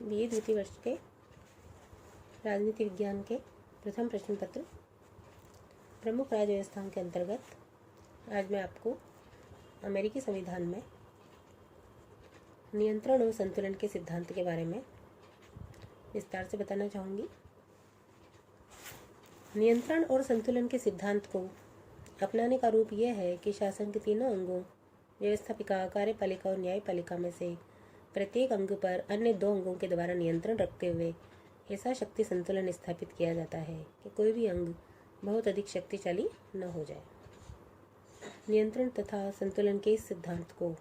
BA द्वितीय वर्ष के राजनीति विज्ञान के प्रथम प्रश्न पत्र प्रमुख राज्य व्यवस्थाओं के अंतर्गत आज मैं आपको अमेरिकी संविधान में नियंत्रण और संतुलन के सिद्धांत के बारे में विस्तार से बताना चाहूँगी। नियंत्रण और संतुलन के सिद्धांत को अपनाने का रूप यह है कि शासन के तीनों अंगों व्यवस्थापिका, कार्यपालिका और न्यायपालिका में से प्रत्येक अंग पर अन्य दो अंगों के द्वारा नियंत्रण रखते हुए ऐसा शक्ति संतुलन स्थापित किया जाता है कि कोई भी अंग बहुत अधिक शक्तिशाली न हो जाए। नियंत्रण तथा संतुलन के इस सिद्धांत को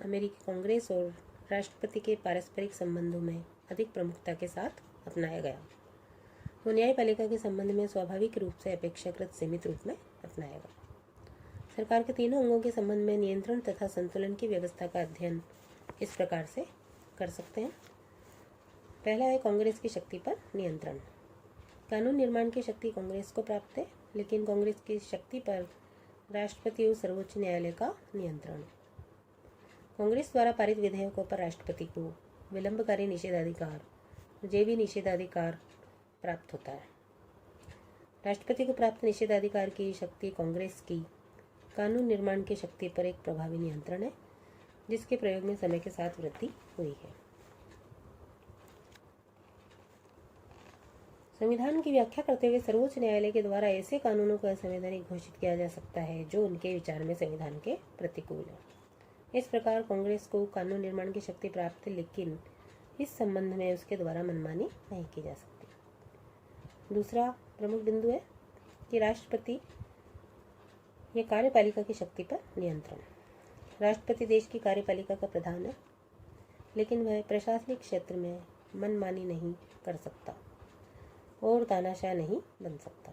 अमेरिकी कांग्रेस और राष्ट्रपति के पारस्परिक संबंधों में अधिक प्रमुखता के साथ अपनाया गया। वो न्यायपालिका के संबंध में स्वाभाविक रूप से अपेक्षाकृत सीमित रूप में अपनाया गया। सरकार के तीनों अंगों के संबंध में नियंत्रण तथा संतुलन की व्यवस्था का अध्ययन इस प्रकार से कर सकते हैं। पहला है कांग्रेस की शक्ति पर नियंत्रण। कानून निर्माण की शक्ति कांग्रेस को प्राप्त है, लेकिन कांग्रेस की शक्ति पर राष्ट्रपति और सर्वोच्च न्यायालय का नियंत्रण। कांग्रेस द्वारा पारित विधेयकों पर राष्ट्रपति को विलंबकारी निषेधाधिकार, जेबी निषेधाधिकार प्राप्त होता है। राष्ट्रपति को प्राप्त निषेधाधिकार की शक्ति कांग्रेस की कानून निर्माण की शक्ति पर एक प्रभावी नियंत्रण है, जिसके प्रयोग में समय के साथ वृद्धि हुई है। संविधान की व्याख्या करते हुए सर्वोच्च न्यायालय के द्वारा ऐसे कानूनों को असंवैधानिक घोषित किया जा सकता है जो उनके विचार में संविधान के प्रतिकूल है। इस प्रकार कांग्रेस को कानून निर्माण की शक्ति प्राप्त है, लेकिन इस संबंध में उसके द्वारा मनमानी नहीं की जा सकती। दूसरा प्रमुख बिंदु है कि राष्ट्रपति या कार्यपालिका की शक्ति पर नियंत्रण। राष्ट्रपति देश की कार्यपालिका का प्रधान है, लेकिन वह प्रशासनिक क्षेत्र में मनमानी नहीं कर सकता और तानाशाह नहीं बन सकता।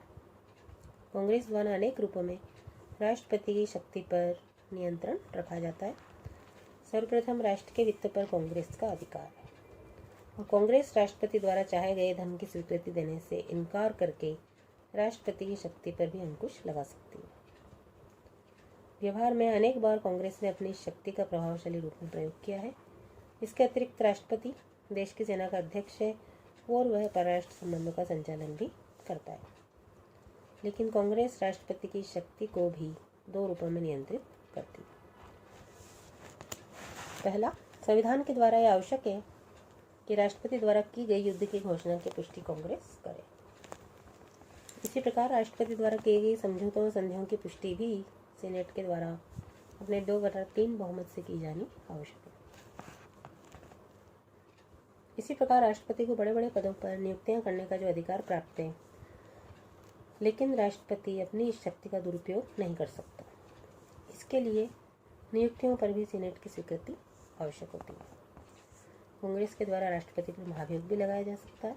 कांग्रेस द्वारा अनेक रूपों में राष्ट्रपति की शक्ति पर नियंत्रण रखा जाता है। सर्वप्रथम राष्ट्र के वित्त पर कांग्रेस का अधिकार है और कांग्रेस राष्ट्रपति द्वारा चाहे गए धन की स्वीकृति देने से इनकार करके राष्ट्रपति की शक्ति पर भी अंकुश लगा सकती है। व्यवहार में अनेक बार कांग्रेस ने अपनी शक्ति का प्रभावशाली रूप में प्रयोग किया है। इसके अतिरिक्त राष्ट्रपति देश की सेना का अध्यक्ष है और वह परराष्ट्र संबंधों का संचालन भी करता है, लेकिन कांग्रेस राष्ट्रपति की शक्ति को भी दो रूपों में नियंत्रित करती है। पहला, संविधान के द्वारा यह आवश्यक है कि राष्ट्रपति द्वारा की गई युद्ध की घोषणा की पुष्टि कांग्रेस करे। इसी प्रकार राष्ट्रपति द्वारा किए गए समझौतों और संधियों की पुष्टि भी सीनेट के द्वारा अपने 2/3 बहुमत से की जानी आवश्यक है। इसी प्रकार राष्ट्रपति को बड़े बड़े पदों पर नियुक्तियां करने का जो अधिकार प्राप्त है, लेकिन राष्ट्रपति अपनी इस शक्ति का दुरुपयोग नहीं कर सकता। इसके लिए नियुक्तियों पर भी सीनेट की स्वीकृति आवश्यक होती है। कांग्रेस के द्वारा राष्ट्रपति पर महाभियोग भी लगाया जा सकता है।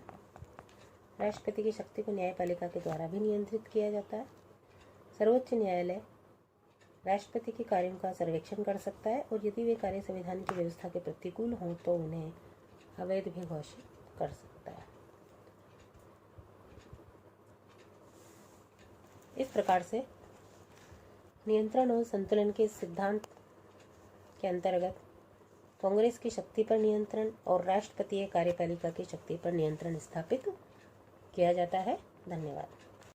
राष्ट्रपति की शक्ति को न्यायपालिका के द्वारा भी नियंत्रित किया जाता है। सर्वोच्च न्यायालय राष्ट्रपति के कार्यों का सर्वेक्षण कर सकता है और यदि वे कार्य संविधान की व्यवस्था के प्रतिकूल हों तो उन्हें अवैध भी घोषित कर सकता है। इस प्रकार से नियंत्रण और संतुलन के सिद्धांत के अंतर्गत कांग्रेस की शक्ति पर नियंत्रण और राष्ट्रपतीय कार्यपालिका की शक्ति पर नियंत्रण स्थापित किया जाता है। धन्यवाद।